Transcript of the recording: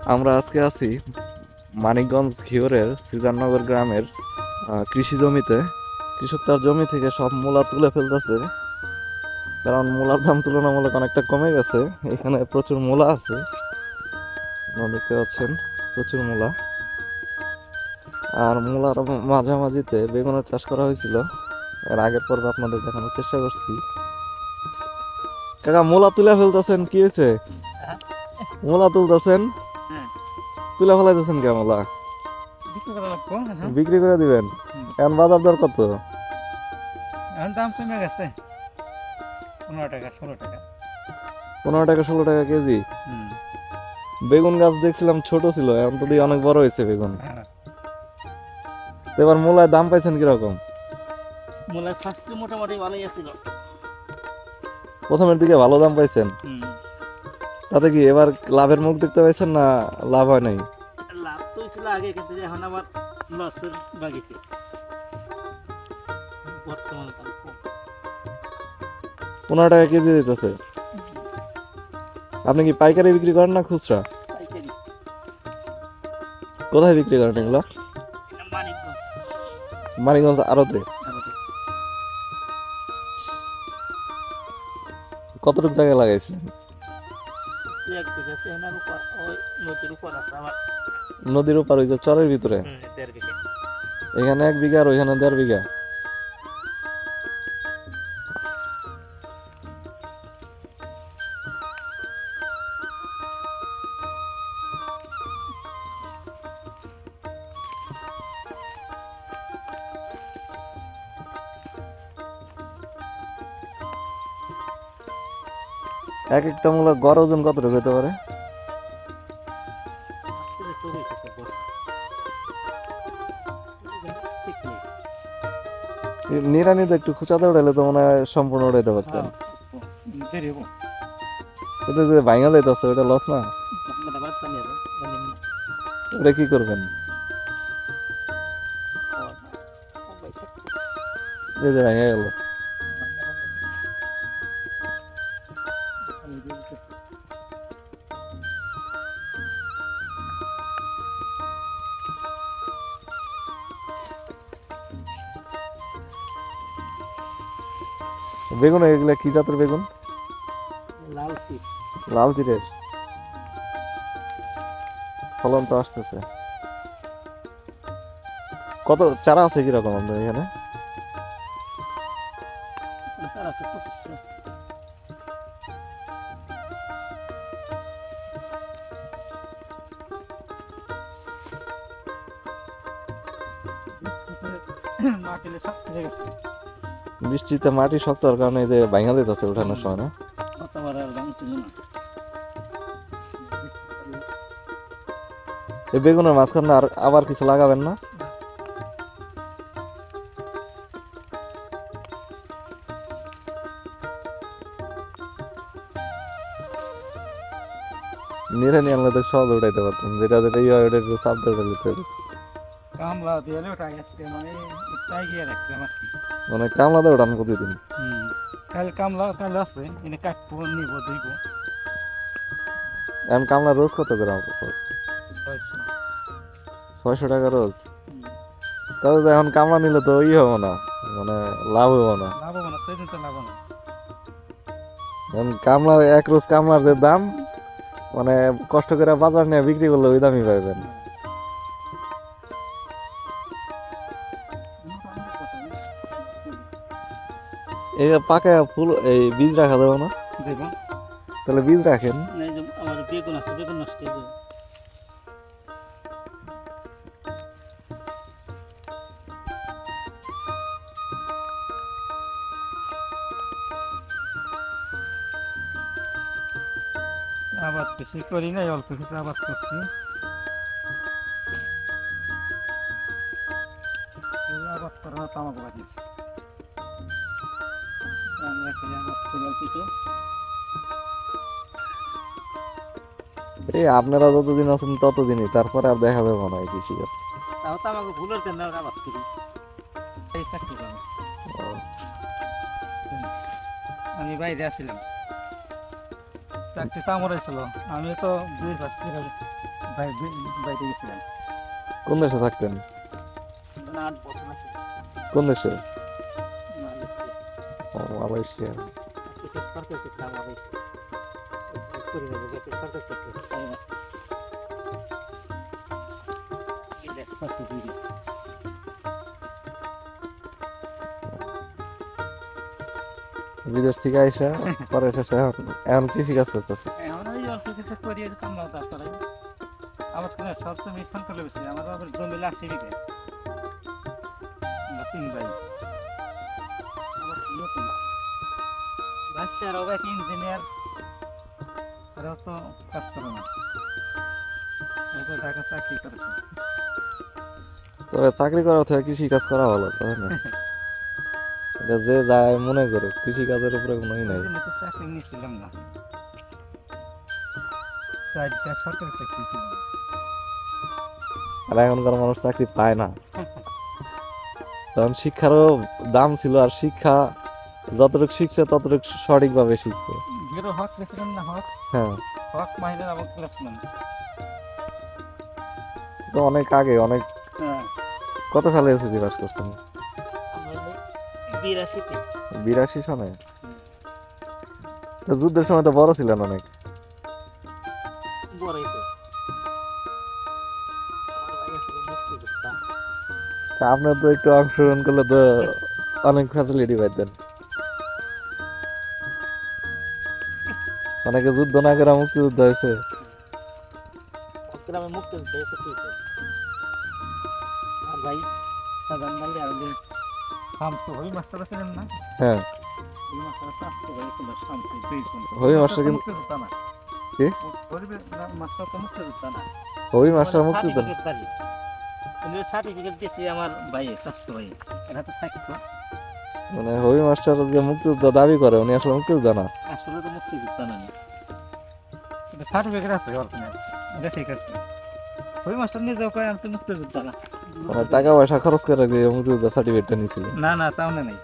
আমরা আজকে আছি মানিকগঞ্জ ঘিওরের সিজাননগর গ্রামের কৃষি জমিতে। কৃষক তার জমি থেকে সব মূলা তুলে ফেলতেছে, কারণ মূলার দাম তুলনামূলক অনেকটা কমে গেছে। এখানে প্রচুর মূলা আছে, আপনারা দেখতে পাচ্ছেন, প্রচুর মূলা। আর মূলার মাঝামাঝিতে বেগুনের চাষ করা হয়েছিল। এর আগের পর্বে আপনাদের দেখানোর চেষ্টা করছি। কাকা, মূলা তুলে ফেলতেছেন, কি হয়েছে? হ্যাঁ, মূলা তুলতেছেন, হ্যাঁ, তুলে ফেলাইতেছেন কে মূলা? বিক্রি করা লাগবো এখন। বিক্রি করে দিবেন? এখন বাজার দর কত? এখন দাম কমে গেছে, 15 টাকা 16 টাকা। 15 টাকা 16 টাকা কেজি। হুম, বেগুন গাছ দেখছিলাম ছোট ছিল, এখন তো দিয়ে অনেক বড় হয়েছে বেগুন। হ্যাঁ। তো এবার মূলায় দাম পাইছেন কিরকম? মূলা ফার্স্টে মোটামুটি ভালোই আছিল। প্রথমের দিকে ভালো দাম পাইছেন, হুম, তাতে কি এবার লাভের মুখ দেখতে পাইছেন না লাভ হয় নাই? লাভ তো ছিল আগে, কিন্তু এখন আবার লসের বাগিতে বর্তমানে দাম কম। 15 টাকা কেজি দিতেছে। আপনি কি পাইকারি বিক্রি করেন না খুচরা? পাইকারি। কোথায় বিক্রি করেন এগুলো? এটা মানিকগঞ্জ। মানিকগঞ্জ আড়তে। আমাদের কতটুকু জায়গা লাগাইছিলেন? দু এক বিঘা আছে, এনার উপর ওই নদীর উপর আছে আবার। নদীর ওপার, ওই যে চরের ভিতরে? 1.5 বিঘা। এখানে 1 বিঘা আর ওইখানে 1.5 বিঘা। এক একটা মূলা গড় ওজন কতটুকু হতে পারে? আজকে তো হয়েছে তো বর্ষা। ঠিক নেই। নিড়ানি তো একটু খুঁচাতে উঠাইলে তো মনে হয় সম্পূর্ণ উঠাইতে পারতেন। হ্যাঁ, দেরি হবো। এটা যে ভাঙা যাইতেছে, ওটা লস না? আপনারা বাদ জানিয়ে দেন, জানেন না। ওটা কি করবেন? ও না, সবাই থাকবে। এই যে ভেঙে গেল। বাংলা বাংলা আমি দিয়ে দিতেছি। বেগুন এগুলা কি জাতের বেগুন? লাল সিট। লাল তীরের। ফলন তো আসতেছে। কত চারা আছে কিরকম আপনার এখানে? স্যার আছে 2500। মাটিলে সব থেকে গেছে। বৃষ্টিতে মাটি শক্ত হওয়ার কারণে এই যে ভাঙা যাইতেছে উঠানোর সময় না? গতবার আর দাম ছিল না। এই বেগুনের মাঝখানে আর আবার কিছু লাগাবেন না? নিড়ানি আনলে তো সহজে উঠাইতে পারতেন, যেটা যেটা ইয়ে হয় ওটা একটু চাপ দিয়ে উঠাই দিতে হবে। কামলা দিয়ে ওটা গেছে, মানে তাই গিয়ে রাখতে আমার কি। মানে কামলা দিয়ে উঠান প্রতিদিন? কাল কামলা কাল আছে, এনে কাটবো নিব ধুইব। এখন কামলা রোজ কত করে? 600। 600 টাকা রোজ? তাহলে তো এখন কামলা নিলে তো ই হবো না, মানে লাভ হবো না। লাভ হবো না, সেই দিন তো লাভ না। এখন কামলার এক রোজ কামলার যে দাম, মানে কষ্ট করে বাজার নিয়ে বিক্রি করলে ওই দামই পাইবেন। এই যে পাকা ফুল, এই বীজ রাখা যাবে না? যাইব। তাহলে বীজ রাখেন। এই যে আমার বেগুন আছে, বেগুন নষ্ট হয়ে যাবে। আবাদ বেশি করি নাই, অল্প কিছু আবাদ করছি। আবাদ করা তামাক বাজিয়েছি। আমরা খালি আবাদ করি অল্প একটু। এই আপনারা যতদিন আছেন ততদিনই, তারপরে আর দেখা যাবে না এই কৃষিকাজ। তাও তো আমাকে ভুলের জন্য আবাদ করি। এই চাকরি করি। আমি বাইরে আছিলাম, চাকরি তো আমার ছিল। আমি তো 2 বছর বাইরে গেছিলাম কোন দেশে থাকতেন? 8 বছর আছে কোন দেশে? ও, মালয়েশিয়া। বিদেশ থেকে আইসা পরে শেষে এখন কৃষি কাজ করতেছে। এখন ওই অল্প কিছু করি কামড়াও তারপরে আবার কোনো সব জমি ফোন করে বেশি আমার আবার জমি 80 বিঘা আমরা 3 ভাই আমার নতুন ভাইস্তে আর ওরা ইঞ্জিনিয়ার ওরাও তো কাজ করে না ওরা তো ঢাকা চাকরি করে তবে চাকরি করার থেকে কৃষি কাজ করা ভালো, তাই না? এটা যে যায় মনে করো, কৃষি কাজের উপরে কোনো ই নাই। ওই জন্য তো চাকরি নিয়েছিলাম না 4টা সরকারি চাকরি ছিল আর এখনকার মানুষ চাকরি পায় না। তখন শিক্ষারও দাম ছিল, আর শিক্ষা যতটুকু শিখছে ততটুকু সঠিকভাবে শিখছে। গেরো হক পেয়েছিলাম না হক হ্যাঁ, হক মাহিনের আমার ক্লাসমেট তো অনেক আগে, অনেক হ্যাঁ কত সালে এসএসসি পাস করছেন? আমার 82-তে 82 সনে? তো যুদ্ধের সময় তো বড় ছিলেন অনেক। বড়ই তো আমার ভাই আছে মুক্তিযোদ্ধা তা আপনার তো একটু অংশগ্রহণ করলে তো অনেক ফ্যাসিলিটি পাইতেন। অনেকে যুদ্ধ না করে মুক্তিযুদ্ধ হয়েছে। গ্রামে মুক্তিযোদ্ধা এসে তুইছে আর ভাই সাধারণ মানলে আর শামসু ওই মাস্টার ছিলেন না হ্যাঁ, ওই মাস্টার আসতে গেছিল শামসু পেয়েছেন ওই মাস্টার কিন্তু মুক্তিযোদ্ধা না কি? মাস্টার তো মুক্তিযোদ্ধা না ওই মাস্টার মুক্তিযুদ্ধ? উনি সার্টিফিকেট দিয়েছি আমার ভাই স্বাস্থ্য ভাই এটা তো থাকতো মানে হবি মাস্টার যে মুক্তিযুদ্ধ দাবি করে, উনি আসলে মুক্তিযুদ্ধ না। আসলে তো মুক্তিযোদ্ধা না এটা সার্টিফিকেট আছে অরিজিনাল এটা ঠিক আছে ওই মাস্টার নিজেও কয় আমি তো মুক্তিযোদ্ধা না মানে টাকা পয়সা খরচ করে দিয়ে মুক্তিযুদ্ধ সার্টিফিকেটটা নিয়েছিল। না না তাও না নাই